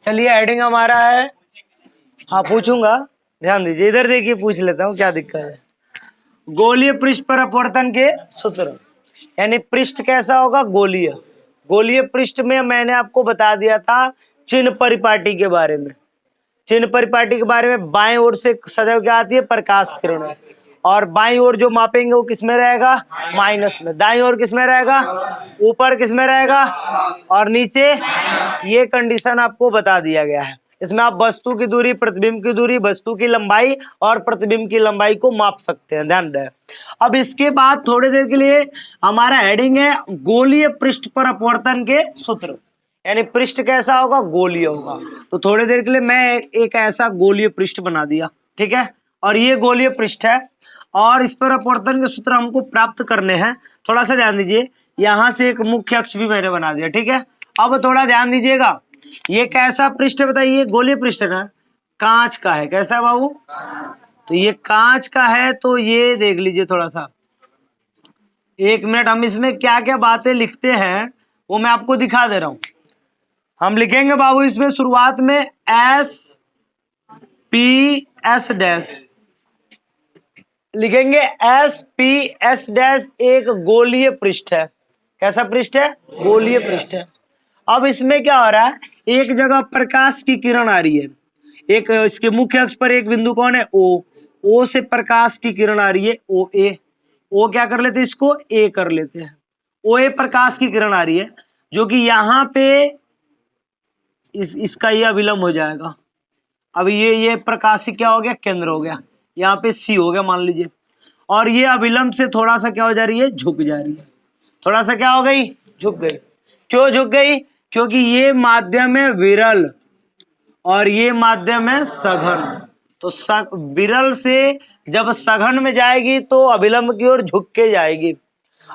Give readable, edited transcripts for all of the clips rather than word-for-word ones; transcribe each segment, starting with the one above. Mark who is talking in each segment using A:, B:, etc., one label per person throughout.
A: चलिए हेडिंग हमारा है, हाँ पूछूंगा, ध्यान दीजिए, इधर देखिए पूछ लेता हूँ क्या दिक्कत है। गोलीय पृष्ठ पर अपवर्तन के सूत्र, यानी पृष्ठ कैसा होगा, गोलीय। गोलीय पृष्ठ में मैंने आपको बता दिया था चिन्ह परिपाटी के बारे में। चिन्ह परिपाटी के बारे में बाएं ओर से सदैव क्या आती है, प्रकाश किरण, और बाईं ओर जो मापेंगे वो किस में रहेगा, माइनस में। दाईं ओर किस में रहेगा, ऊपर किस में रहेगा, और नीचे। ये कंडीशन आपको बता दिया गया है। इसमें आप वस्तु की दूरी, प्रतिबिंब की दूरी, वस्तु की लंबाई और प्रतिबिंब की लंबाई को माप सकते हैं, ध्यान रहे। अब इसके बाद थोड़ी देर के लिए हमारा हेडिंग है गोलीय पृष्ठ पर अपवर्तन के सूत्र, यानी पृष्ठ कैसा होगा, गोलीय होगा। तो थोड़ी देर के लिए मैं एक ऐसा गोलीय पृष्ठ बना दिया, ठीक है, और ये गोलीय पृष्ठ है और इस पर अपवर्तन के सूत्र हमको प्राप्त करने हैं। थोड़ा सा ध्यान दीजिए, यहां से एक मुख्य अक्ष भी मैंने बना दिया, ठीक है। अब थोड़ा ध्यान दीजिएगा, ये कैसा पृष्ठ है बताइए, गोलीय पृष्ठ है ना, कांच का है। कैसा है बाबू, तो ये कांच का है। तो ये देख लीजिए थोड़ा सा, एक मिनट, हम इसमें क्या क्या बातें लिखते हैं वो मैं आपको दिखा दे रहा हूं। हम लिखेंगे बाबू इसमें शुरुआत में एस पी एस डैश लिखेंगे, एस पी एस डैश एक गोलीय पृष्ठ है। कैसा पृष्ठ है, गोलीय पृष्ठ है। अब इसमें क्या हो रहा है, एक जगह प्रकाश की किरण आ रही है, एक इसके मुख्य अक्ष पर एक बिंदु कौन है, ओ। ओ से प्रकाश की किरण आ रही है, ओ ए। ओ क्या कर लेते हैं, इसको ए कर लेते हैं। ओ ए प्रकाश की किरण आ रही है, जो कि यहाँ पे इसका ये अभिलंब हो जाएगा। अब ये प्रकाश क्या हो गया, केंद्र हो गया, यहाँ पे सी हो गया मान लीजिए, और ये अभिलंब से थोड़ा सा क्या हो जा रही है, झुक जा रही है। थोड़ा सा क्या हो गई, झुक गई। क्यों झुक गई, क्योंकि ये माध्यम है विरल और ये माध्यम है सघन। तो विरल से जब सघन में जाएगी तो अभिलंब की ओर झुक के जाएगी।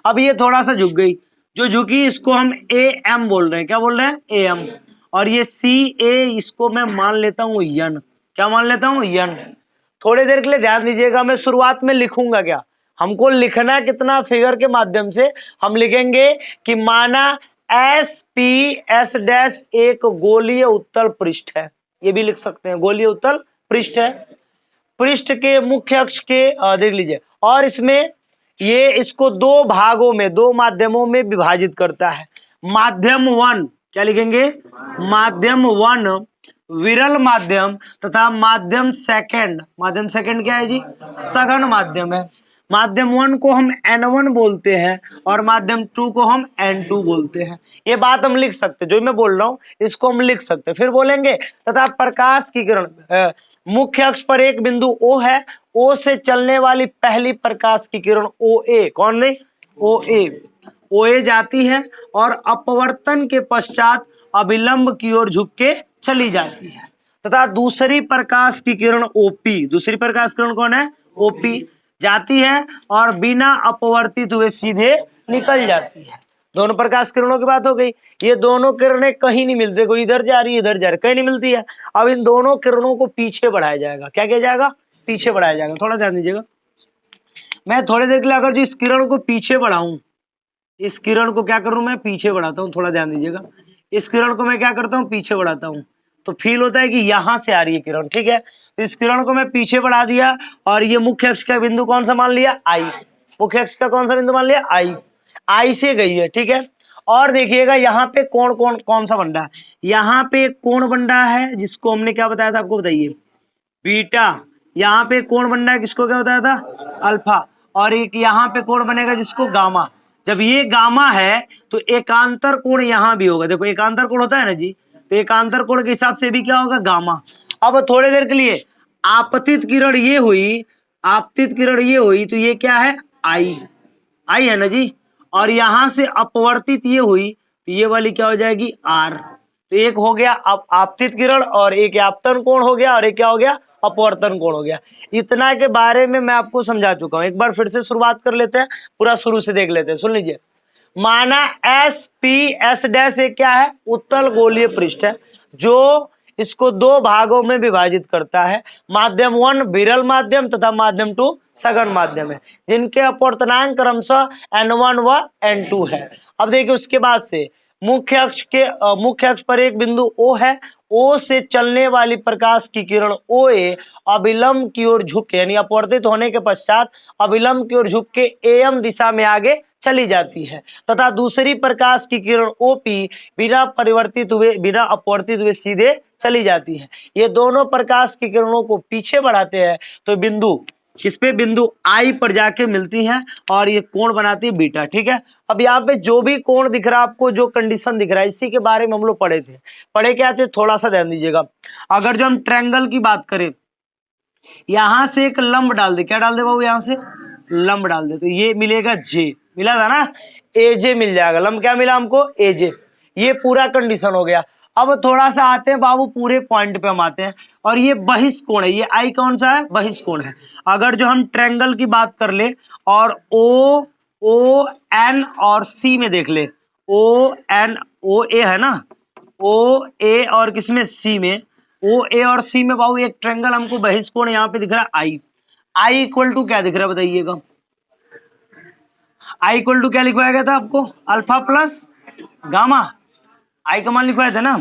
A: अब ये थोड़ा सा झुक गई, जो झुकी इसको हम ए एम बोल रहे हैं। क्या बोल रहे हैं, ए एम। और ये सी ए, इसको मैं मान लेता हूं यन। क्या मान लेता हूं, यन। थोड़ी देर के लिए ध्यान दीजिएगा, मैं शुरुआत में लिखूंगा क्या, हमको लिखना कितना, फिगर के माध्यम से हम लिखेंगे कि माना एस पी एस डैश एक गोलीय उत्तल पृष्ठ है। ये भी लिख सकते हैं, गोलीय उत्तल पृष्ठ है। पृष्ठ के मुख्य अक्ष के देख लीजिए, और इसमें ये इसको दो भागों में, दो माध्यमों में विभाजित करता है। माध्यम वन, क्या लिखेंगे, माध्यम वन विरल माध्यम, तथा माध्यम सेकंड, माध्यम सेकंड क्या है जी, सघन माध्यम है। माध्यम वन को हम N1 बोलते हैं और माध्यम टू को हम N2 बोलते हैं। ये बात हम लिख सकते हैं, जो मैं बोल रहा हूं इसको हम लिख सकते हैं। फिर बोलेंगे तथा प्रकाश की किरण, मुख्य अक्ष पर एक बिंदु O है, O से चलने वाली पहली प्रकाश की किरण OA, कौन नहीं, OA। OA जाती है और अपवर्तन के पश्चात अभिलंब की ओर झुक के चली जाती है, तथा दूसरी प्रकाश की किरण OP, दूसरी प्रकाश किरण कौन है, OP, जाती है और बिना अपवर्तित हुए सीधे निकल जाती है। दोनों प्रकाश किरणों की बात हो गई। ये दोनों किरणें कहीं नहीं मिलती, कोई इधर जा रही है इधर जा रही है, कहीं नहीं मिलती है। अब इन दोनों किरणों को पीछे बढ़ाया जाएगा। क्या किया जाएगा, पीछे बढ़ाया जाएगा। थोड़ा ध्यान दीजिएगा, मैं थोड़ी देर के लिए अगर जो इस किरण को पीछे बढ़ाऊं, इस किरण को क्या करूं, मैं पीछे बढ़ाता हूं। थोड़ा ध्यान दीजिएगा, इस किरण को मैं क्या करता हूं, पीछे बढ़ाता हूं, तो फील होता है कि यहां से आ रही है किरण, ठीक है। तो इस किरण को मैं पीछे बढ़ा दिया और ये मुख्य अक्ष का बिंदु कौन सा मान लिया, आई। मुख्य अक्ष का कौन सा बिंदु मान लिया, आई। आई से गई है, ठीक है। और देखिएगा यहाँ पे कोण कौन सा बन रहा है, यहाँ पे एक कोण बन रहा है जिसको हमने क्या बताया था, आपको बताइए, बीटा। यहाँ पे कोण बन रहा है, किसको क्या बताया था, अल्फा। और एक यहाँ पे कोण बनेगा जिसको गामा। जब ये गामा है तो एकांतर कोण यहाँ भी होगा। देखो एकांतर कोण होता है ना जी, तो एकांतर कोण के हिसाब से भी क्या होगा, गामा। अब थोड़ी देर के लिए आपतित किरण ये हुई, आपतित किरण ये हुई, तो ये क्या है, आई, आई है ना जी। और यहां से अपवर्तित ये हुई, तो ये वाली क्या हो जाएगी, आर। तो एक हो गया आपतित किरण और एक आपतन कोण हो गया, और एक क्या हो गया, अपवर्तन कोण हो गया। इतना के बारे में मैं आपको समझा चुका हूं। एक बार फिर से शुरुआत कर लेते हैं, पूरा शुरू से देख लेते हैं। सुन लीजिए, माना एस पी एस डैश एक क्या है, उत्तल गोलीय पृष्ठ है, जो इसको दो भागों में विभाजित करता है। माध्यम वन विरल माध्यम तथा माध्यम टू सघन माध्यम है, जिनके अपवर्तनांक क्रमशः N1 व N2 है। अब देखिए उसके बाद से मुख्य अक्ष पर एक बिंदु O है, ओ से चलने वाली प्रकाश की किरण ओ ए अविलंब की ओर झुक के यानी अपवर्तित होने के पश्चात अविलंब की ओर झुक के एम दिशा में आगे चली जाती है, तथा दूसरी प्रकाश की किरण ओपी बिना परिवर्तित हुए बिना अपवर्तित हुए सीधे चली जाती है। ये दोनों प्रकाश की किरणों को पीछे बढ़ाते हैं तो बिंदु किस पे, बिंदु आई पर जाके मिलती हैं और ये कोण बनाती है बीटा। ठीक है, अब यहाँ पे जो भी कोण दिख रहा है आपको, जो कंडीशन दिख रहा है, इसी के बारे में हम लोग पढ़े क्या थे, थोड़ा सा ध्यान दीजिएगा। अगर जो हम ट्रायंगल की बात करें, यहां से एक लंब डाल दे, क्या डाल दे बाबू, यहां से लंब डाल दे, तो ये मिलेगा जे, मिला था ना, एजे मिल जाएगा। लंब क्या मिला हमको, एजे। ये पूरा कंडीशन हो गया। अब थोड़ा सा आते हैं बाबू पूरे पॉइंट पे हम आते हैं, और ये बहिष्कोण है, ये आई कौन सा है, बहिष्कोण है। अगर जो हम ट्रायंगल की बात कर ले और ओ ओ एन और सी में देख ले, ओ एन ओ ए है ना, ओ ए और किसमें, सी में, ओ ए और सी में बाबू एक ट्रायंगल हमको बहिष्कोण यहाँ पे दिख रहा है आई। आई इक्वल टू क्या दिख रहा है बताइएगा, आई इक्वल टू क्या लिखवाया गया था आपको, अल्फा प्लस गामा, आई का मान लिखवाया था ना।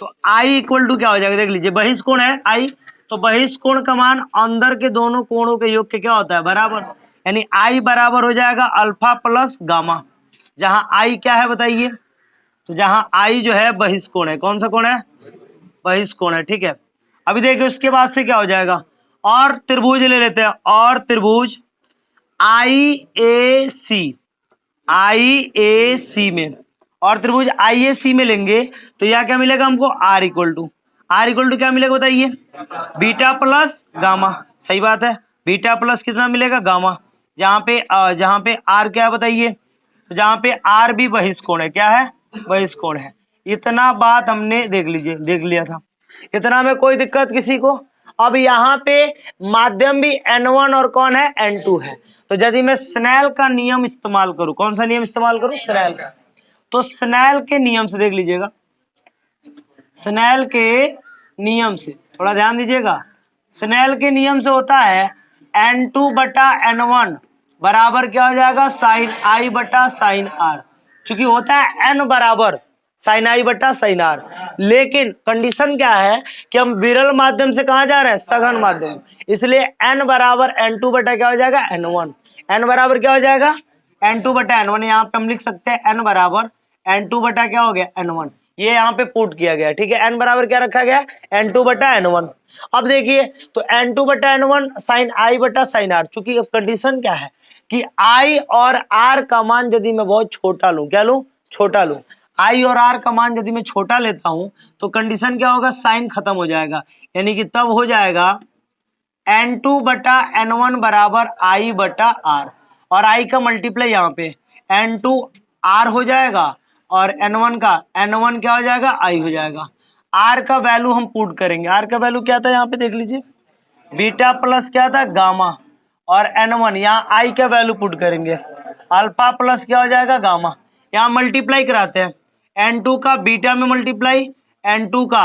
A: तो आई इक्वल टू क्या हो जाएगा, देख लीजिए, बहिष्कोण है आई, तो बहिष्कोण का मान अंदर के दोनों कोणों के योग के क्या होता है, बराबर, यानी आई बराबर हो जाएगा अल्फा प्लस गामा, जहां आई क्या है बताइए, तो जहां आई जो है बहिष्कोण है, कौन सा कोण है, बहिष्कोण है। ठीक है, अभी देखिए उसके बाद से क्या हो जाएगा, और त्रिभुज ले लेते हैं, और त्रिभुज आई ए सी, आई ए सी में, और त्रिभुज आई ए सी में लेंगे तो यह क्या मिलेगा हमको, R equal to, R equal to क्या मिलेगा बताइए, बीटा प्लस गामा। सही बात है, बीटा प्लस कितना मिलेगा, गामा। जहां पे आर क्या है बताइए, तो जहां पे आर भी बहिष्कोण है, क्या है, बहिष्कोण है। इतना बात हमने देख लीजिए, देख लिया था, इतना में कोई दिक्कत किसी को। अब यहाँ पे माध्यम भी N1 और कौन है, N2 है, तो यदि मैं स्नेल का नियम इस्तेमाल करूं, कौन सा नियम इस्तेमाल करूं, स्नेल का, तो स्नेल के नियम से देख लीजिएगा, स्नेल के नियम से थोड़ा ध्यान दीजिएगा, स्नेल के नियम से होता है N2 बटा N1 बराबर क्या हो जाएगा, साइन आई बटा साइन आर, चूंकि होता है N बराबर साइन आई बटा साइन आर, लेकिन कंडीशन क्या है कि हम विरल माध्यम से कहा जा रहे हैं, सघन माध्यम, इसलिए N बराबर N2 बटा क्या हो जाएगा, N1, N बराबर क्या हो जाएगा, N2 बटा N1, यहाँ पे हम लिख सकते हैं N बराबर N2 बटा क्या हो गया, N1, ये यहाँ पे पुट किया गया। ठीक है, N बराबर क्या रखा गया, N2 बटा N1। अब देखिए, तो N2 बटा N1 साइन आई बटा साइन आर, चूंकि कंडीशन क्या है कि I और R का मान यदि मैं बहुत छोटा लूं, क्या लूं, छोटा लूं, I और R का मान यदि मैं छोटा लेता हूं तो कंडीशन क्या होगा, साइन खत्म हो जाएगा, यानी कि तब हो जाएगा N2 बटा N1 बराबर I बटा R, और I का मल्टीप्लाई यहाँ पे N2 R हो जाएगा, और N1 क्या हो जाएगा, I हो जाएगा। R का वैल्यू हम पुट करेंगे, R का वैल्यू क्या था यहाँ पे देख लीजिए, बीटा प्लस क्या था, गामा, और N1 यहाँ I का वैल्यू पुट करेंगे, अल्फा प्लस क्या हो जाएगा, गामा। यहाँ मल्टीप्लाई कराते हैं, N2 का बीटा में मल्टीप्लाई, N2 का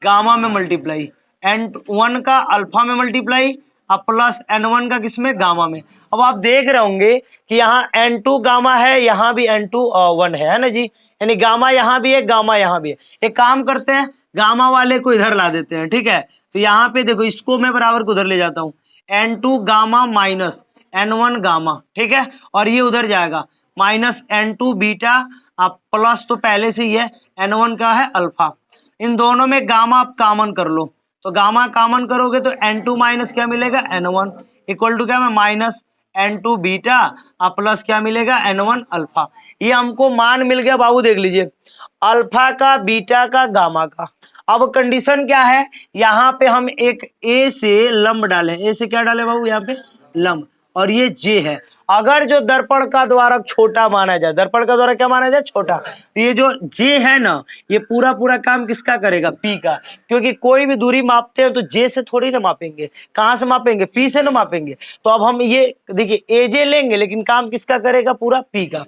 A: गामा में मल्टीप्लाई, N1 का अल्फा में मल्टीप्लाई, अब प्लस N1 का किसमें, गामा में। अब आप देख रहे होंगे कि यहाँ N2 गामा है, यहाँ भी N2 1 है ना जी, यानी गामा यहाँ भी है, गामा यहाँ भी है। एक काम करते हैं, गामा वाले को इधर ला देते हैं। ठीक है, तो यहाँ पे देखो, इसको मैं बराबर को उधर ले जाता हूँ, N2 gamma minus N1 gamma, ठीक है, और ये उधर जाएगा माइनस N2 बीटा, अब प्लस तो पहले से ही है, N1 का है अल्फा, इन दोनों में गामा आप कॉमन कर लो, तो गामा कॉमन करोगे तो N2 माइनस क्या मिलेगा, N1 इक्वल टू क्या में माइनस N2 बीटा, अब प्लस क्या मिलेगा, N1 अल्फा। ये हमको मान मिल गया बाबू, देख लीजिए, अल्फा का, बीटा का, गामा का। अब कंडीशन क्या है, यहाँ पे हम एक ए से लंब डालें, ए से क्या डाले बाबू, यहाँ पे लंब, और ये जे है। अगर जो दर्पण का द्वारक छोटा माना जाए, दर्पण का द्वारक क्या माना जाए, छोटा, तो ये जो जे है ना, ये पूरा पूरा काम किसका करेगा, पी का, क्योंकि कोई भी दूरी मापते हैं तो जे से थोड़ी ना मापेंगे, कहाँ से मापेंगे, पी से ना मापेंगे। तो अब हम ये देखिए एजे लेंगे, लेकिन काम किसका करेगा, पूरा पी का।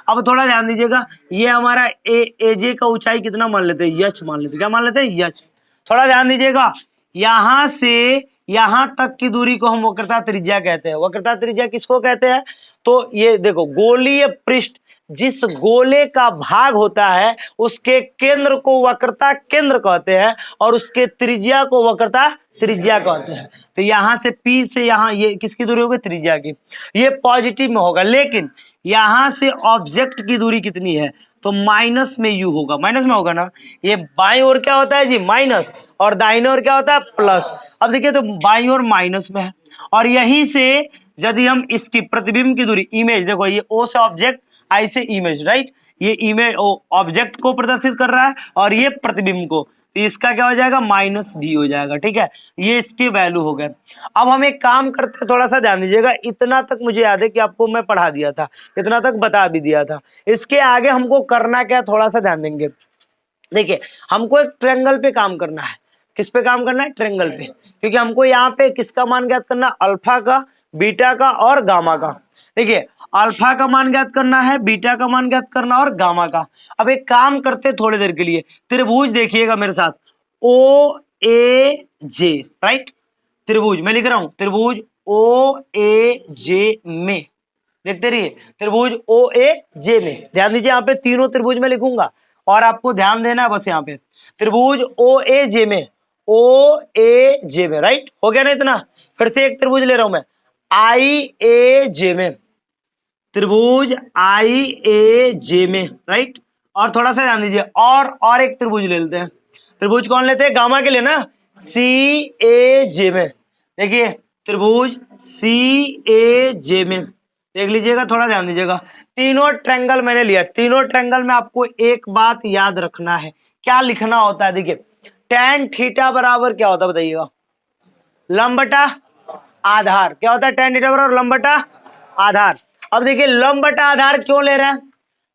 A: अब थोड़ा ध्यान दीजिएगा, ये हमारा एजे का ऊंचाई कितना मान लेते हैं, यच मान लेते हैं, क्या मान लेते हैं, यच। थोड़ा ध्यान दीजिएगा, यहां से यहां तक की दूरी को हम वक्रता त्रिज्या कहते हैं। वक्रता त्रिज्या किसको कहते हैं, तो ये देखो, गोलीय पृष्ठ जिस गोले का भाग होता है उसके केंद्र को वक्रता केंद्र कहते हैं और उसके त्रिज्या को वक्रता त्रिज्या कहते हैं। तो यहां से P से यहां ये किसकी दूरी होगी? त्रिज्या की। ये पॉजिटिव में होगा, लेकिन यहां से ऑब्जेक्ट की दूरी कितनी है? तो माइनस में U होगा, माइनस में होगा ना। ये बाईं ओर क्या होता है जी? माइनस, और दाहिने ओर क्या होता है? प्लस। अब देखिए तो बाईं ओर माइनस में है, और यहीं से यदि हम इसकी प्रतिबिंब की दूरी, इमेज देखो, ये O से ऑब्जेक्ट, I से इमेज, राइट। ये इमेज ऑब्जेक्ट को प्रदर्शित कर रहा है और ये प्रतिबिंब को, तो इसका क्या हो जाएगा? माइनस भी हो जाएगा, ठीक है। ये इसके वैल्यू हो गए। अब हम एक काम करते हैं, थोड़ा सा ध्यान दीजिएगा। इतना तक मुझे याद है कि आपको मैं पढ़ा दिया था, इतना तक बता भी दिया था। इसके आगे हमको करना क्या, थोड़ा सा ध्यान देंगे। देखिए, हमको एक ट्रायंगल पे काम करना है। किस पे काम करना है? ट्रायंगल पे, क्योंकि हमको यहाँ पे किसका मान ज्ञात करना? अल्फा का, बीटा का और गामा का। देखिए, अल्फा का मान ज्ञात करना है, बीटा का मान ज्ञात करना और गामा का। अब एक काम करते थोड़ी देर के लिए, त्रिभुज देखिएगा मेरे साथ, ओ ए जे, राइट। त्रिभुज मैं लिख रहा हूं, त्रिभुज ओ ए जे में, देखते रहिए, त्रिभुज ओ ए जे में। ध्यान दीजिए, यहाँ पे तीनों त्रिभुज में लिखूंगा और आपको ध्यान देना है बस। यहाँ पे त्रिभुज ओ ए जे में, ओ ए जे में, राइट। हो गया ना इतना? फिर से एक त्रिभुज ले रहा हूं मैं, आई ए जे में, त्रिभुज आई ए जे में, राइट। और थोड़ा सा ध्यान दीजिए, और एक त्रिभुज ले लेते हैं। त्रिभुज कौन लेते हैं? गामा के लिए ना, सी ए जे में। देखिए, त्रिभुज सी ए जे में, देख लीजिएगा, थोड़ा ध्यान दीजिएगा। तीनों ट्रायंगल मैंने लिया। तीनों ट्रायंगल में आपको एक बात याद रखना है। क्या लिखना होता है? देखिए, tan थीटा बराबर क्या होता है बताइएगा? लंब बटा आधार। क्या होता है? tan थीटा बराबर लंब बटा आधार। अब देखिए, लंब बटा आधार क्यों ले रहे हैं?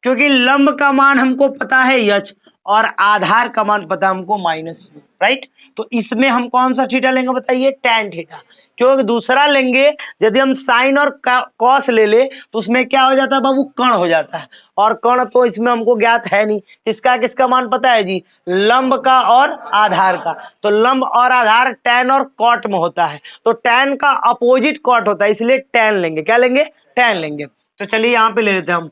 A: क्योंकि लंब का मान हमको पता है h और आधार का मान पता है हमको माइनस u, राइट। तो इसमें हम कौन सा थीटा लेंगे बताइए? tan theta. क्योंकि दूसरा लेंगे यदि हम साइन और कॉस ले ले तो उसमें क्या हो जाता है बाबू? कर्ण हो जाता है, और कर्ण तो इसमें हमको ज्ञात है नहीं। किसका किसका मान पता है जी? लंब का और आधार का। तो लंब और आधार tan और कॉट में होता है, तो tan का अपोजिट कॉट होता है, इसलिए tan लेंगे। क्या लेंगे? tan लेंगे। तो चलिए यहाँ पे ले लेते हैं हम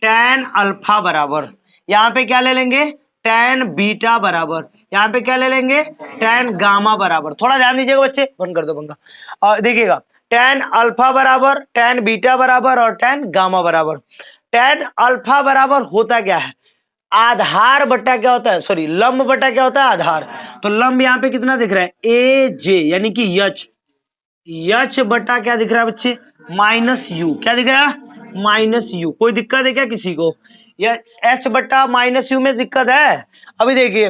A: tan अल्फा बराबर, यहाँ पे क्या ले लेंगे? tan बीटा बराबर, यहाँ पे क्या ले लेंगे? tan गामा बराबर। थोड़ा ध्यान दीजिएगा बच्चे, बंद कर दो पंखा। और देखिएगा, tan अल्फा बराबर, tan बीटा बराबर और tan गामा बराबर। tan अल्फा बराबर होता क्या है? आधार बटा क्या होता है? सॉरी, लंब बटा क्या होता है? आधार। तो लंब यहाँ पे कितना दिख रहा है? ए जे, यानी कि यच बटा क्या दिख रहा है बच्चे? Minus you. क्या दिख रहा है? Minus you. कोई दिक्कत है क्या किसी को? या एच बटा माइनस यू में दिक्कत है? अभी देखिए,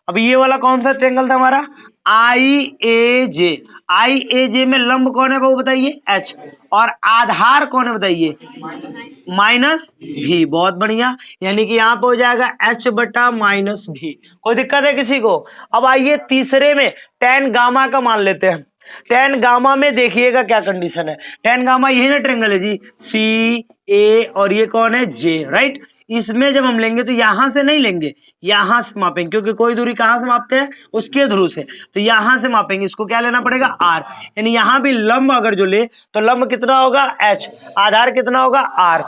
A: अभी ये वाला कौन सा ट्रायंगल था हमारा? आई ए जे। आई ए जे में लंब कौन है वो बताइए? एच। और आधार कौन है बताइए? माइनस भी। बहुत बढ़िया, यानी कि यहाँ पे हो जाएगा एच बटा माइनस भी। कोई दिक्कत है किसी को? अब आइए तीसरे में tan गामा का मान लेते हैं। tan गामा में देखिएगा क्या कंडीशन है। tan गामा यही ना ट्रायंगल है जी, सी ए और ये कौन है? जे, राइट। इसमें जब हम लेंगे तो यहां से नहीं लेंगे, यहां से मापेंगे, क्योंकि कोई दूरी कहां से मापते हैं? उसके ध्रुव से। तो यहां से मापेंगे, इसको क्या लेना पड़ेगा? आर। यानी यहां भी लंब अगर जो ले तो लंब कितना होगा? एच। आधार कितना होगा? आर।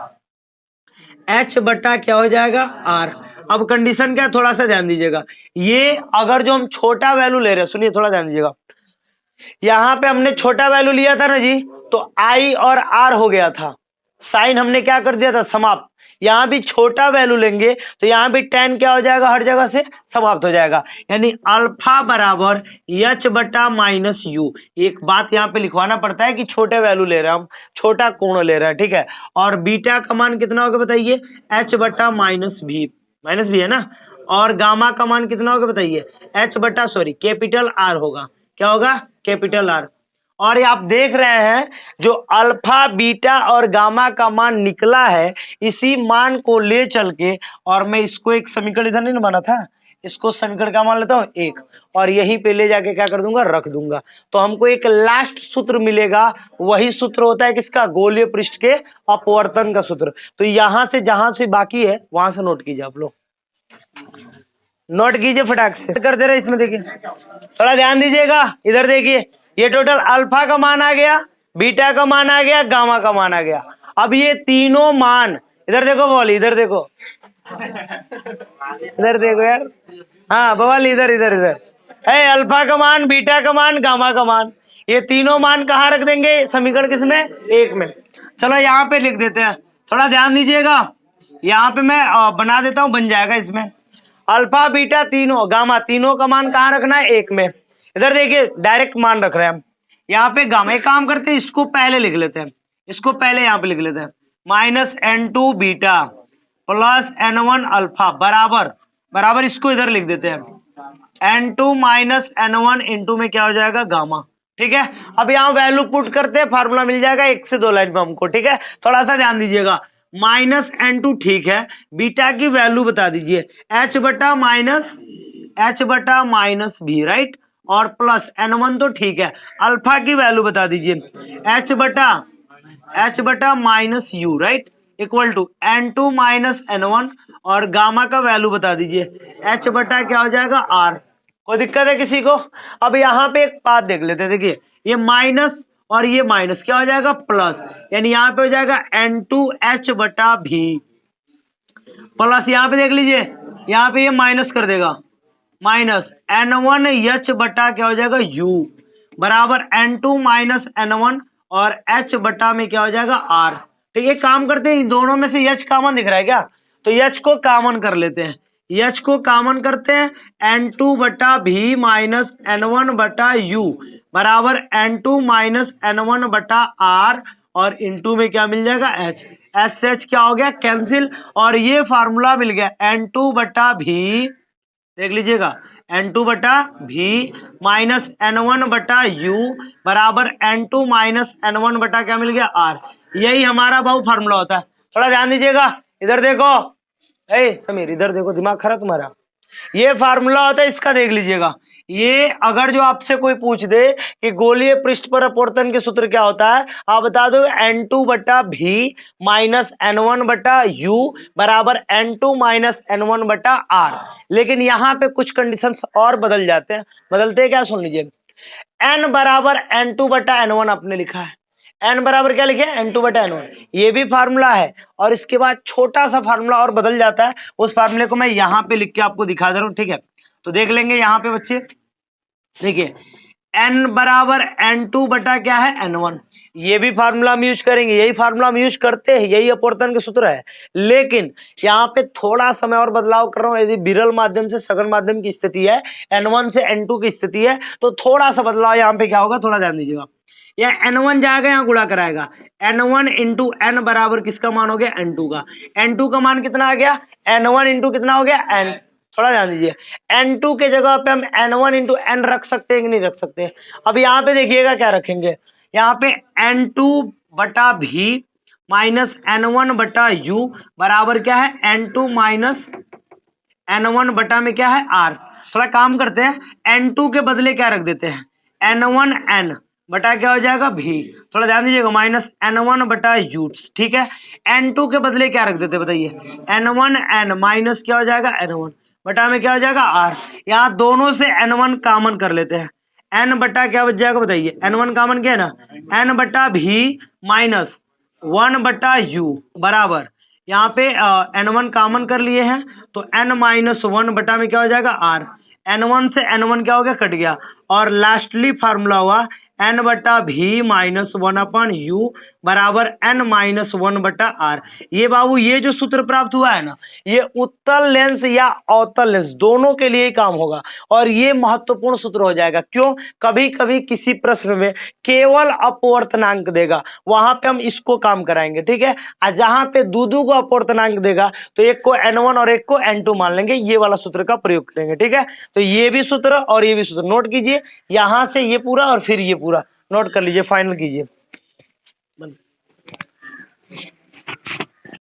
A: एच बटा क्या हो जाएगा? आर। अब कंडीशन क्या है? थोड़ा सा ध्यान दीजिएगा। ये अगर जो हम छोटा वैल्यू ले रहे हैं, सुनिए थोड़ा ध्यान दीजिएगा, यहां पे हमने छोटा वैल्यू लिया था ना जी, तो आई और आर हो गया था, साइन हमने क्या कर दिया था? समाप्त। यहां भी छोटा वैल्यू लेंगे तो यहां भी tan क्या हो जाएगा? हर जगह से समाप्त हो जाएगा, यानी अल्फा बराबर एच बटा माइनस यू। एक बात यहां पे लिखवाना पड़ता है कि छोटे वैल्यू ले रहे हैं हम, छोटा कोण ले रहे हैं, ठीक है। और बीटा का मान कितना होगा बताइए? एच बटा माइनस भी है ना। और गामा का मान कितना होगा बताइए? एच बटा सॉरी कैपिटल आर होगा। क्या होगा? Capital R. और ये आप देख रहे हैं जो अल्फा बीटा और गामा का मान निकला है, इसी मान को ले चल के, और मैं इसको एक समीकरण इधर नहीं बना था, इसको समीकरण का मान लेता हूं एक, और यहीं पे ले जाके क्या कर दूंगा? रख दूंगा। तो हमको एक लास्ट सूत्र मिलेगा, वही सूत्र होता है किसका? गोलीय पृष्ठ के अपवर्तन का सूत्र। तो यहां से जहां से बाकी है वहां से नोट कीजिए, आप लोग नोट कीजिए फटाक से कर दे रहे। इसमें देखिए, थोड़ा ध्यान दीजिएगा, इधर देखिए, ये टोटल अल्फा का मान आ गया, बीटा का मान आ गया, गामा का मान आ गया। अब ये तीनों मान इधर देखो बवाली, इधर देखो, इधर देखो यार। हाँ बवाली, इधर इधर इधर। है अल्फा का मान, बीटा का मान, गामा का मान, ये तीनों मान कहाँ रख देंगे समीकरण किसमें, एक में। चलो यहाँ पे लिख देते हैं, थोड़ा ध्यान दीजिएगा। यहाँ पे मैं बना देता हूँ, बन जाएगा इसमें। अल्फा बीटा तीनों गामा तीनों का मान कहाँ रखना है, एक में। इधर देखिए डायरेक्ट मान रख रहे हैं हम। यहाँ पे गामा, एक काम करते हैं इसको पहले लिख लेते हैं, इसको पहले यहाँ पे लिख लेते हैं। -n2 beta plus n1 alpha बराबर बराबर, इसको इधर लिख देते हैं n2 माइनस n1 इंटू में क्या हो जाएगा गामा। ठीक है, अब यहाँ वैल्यू पुट करते हैं, फार्मूला मिल जाएगा 1 से 2 लाइन में हमको। ठीक है, थोड़ा सा ध्यान दीजिएगा। -n2 ठीक है, बीटा की वैल्यू बता दीजिए h बटा माइनस भी, राइट, और प्लस n1 तो ठीक है, अल्फा की वैल्यू बता दीजिए h बटा minus u, right, equal to n2 minus n1, और गामा का वैल्यू बता दीजिए h बटा क्या हो जाएगा r। कोई दिक्कत है किसी को? अब यहाँ पे एक बात देख लेते हैं, देखिए ये माइनस और ये माइनस क्या हो जाएगा प्लस, यानी यहाँ पे हो जाएगा n2h बटा भी प्लस, यहाँ पे देख लीजिए यहाँ पे ये माइनस कर देगा, माइनस n1h बटा क्या हो जाएगा u बराबर n2 माइनस n1 और h बटा में क्या हो जाएगा r। ठीक है, काम करते हैं, इन दोनों में से h कॉमन दिख रहा है क्या, तो h को कॉमन कर लेते हैं, h को कॉमन करते हैं, n2 बटा भी माइनस n1 बटा u बराबर n2 माइनस n1 बटा r, और इंटू में क्या मिल जाएगा h, s से h क्या हो गया कैंसिल, और ये फार्मूला मिल गया n2 बटा भी, देख लीजिएगा n2 बटा भी माइनस n1 बटा u बराबर n2 माइनस n1 बटा क्या मिल गया r। यही हमारा बहु फार्मूला होता है। थोड़ा ध्यान दीजिएगा, इधर देखो, समीर इधर देखो, दिमाग खराब तुम्हारा, ये फार्मूला होता है इसका, देख लीजिएगा। ये अगर जो आपसे कोई पूछ दे कि गोलीय पृष्ठ पर अपवर्तन के सूत्र क्या होता है, आप बता दो n2 बटा भी माइनस n1 बटा u बराबर n2 माइनस n1 बटा r। लेकिन यहाँ पे कुछ कंडीशंस और बदल जाते हैं, बदलते हैं क्या, सुन लीजिए। n बराबर n2 बटा n1 आपने लिखा है, n बराबर क्या लिखे n2 बटा n1, ये भी फार्मूला है, और इसके बाद छोटा सा फार्मूला और बदल जाता है, उस फार्मूले को मैं यहाँ पे लिख के आपको दिखा दे रहा हूँ। ठीक है, तो देख लेंगे यहाँ पे बच्चे, देखिए n बराबर n2 बटा क्या है n1, ये भी फार्मूला हम यूज करेंगे, यही फार्मूला हम यूज करते हैं, यही अपवर्तन के सूत्र है। लेकिन यहाँ पे थोड़ा सा मैं और बदलाव कर रहा हूँ, यदि विरल माध्यम से सघन माध्यम की स्थिति है, n1 से n2 की स्थिति है, तो थोड़ा सा बदलाव यहाँ पे क्या होगा, थोड़ा ध्यान दीजिएगा। यह n1 जाएगा यहाँ गुणा कराएगा, n1 इंटू n बराबर किसका मान हो गया n2 का, n2 का मान कितना आ गया n1 इंटू कितना हो गया n। थोड़ा ध्यान दीजिए, n2 के जगह पे हम n1 इंटू n रख सकते हैं कि नहीं रख सकते। अब यहाँ पे देखिएगा क्या रखेंगे, यहाँ पे n2 बटा भी माइनस n1 बटा u बराबर क्या है n2 माइनस n1 बटा में क्या है r। थोड़ा काम करते हैं, n2 के बदले क्या रख देते हैं n1 n बटा क्या हो जाएगा भी, थोड़ा ध्यान दीजिएगा, माइनस n1 बटा u। ठीक है, n2 के बदले क्या रख देते बताइए n1 n माइनस क्या हो जाएगा n1 बटा में क्या हो जाएगा r। यहाँ दोनों से n1 कॉमन कर लेते हैं, n बटा क्या बच जाएगा बताइए, n1 कॉमन क्या है ना, n बटा भी माइनस 1 बटा u बराबर, यहाँ पे n1 कॉमन कर लिए हैं, तो n माइनस 1 बटा में क्या हो जाएगा r, n1 से n1 क्या हो गया कट गया, और लास्टली फार्मूला हुआ n बटा भी माइनस 1 अपन u बराबर n माइनस 1 बटा r। ये बाबू ये जो सूत्र प्राप्त हुआ है ना, ये उत्तल लेंस या अवतल लेंस दोनों के लिए काम होगा, और ये महत्वपूर्ण सूत्र हो जाएगा। क्यों, कभी कभी किसी प्रश्न में केवल अपवर्तनांक देगा, वहां पे हम इसको काम कराएंगे। ठीक है, और जहां पे दो को अपवर्तनांक देगा तो एक को n1 और एक को n2 मान लेंगे, ये वाला सूत्र का प्रयोग करेंगे। ठीक है, तो ये भी सूत्र और ये भी सूत्र नोट कीजिए, यहां से ये पूरा और फिर ये पूरा नोट कर लीजिए, फाइनल कीजिए।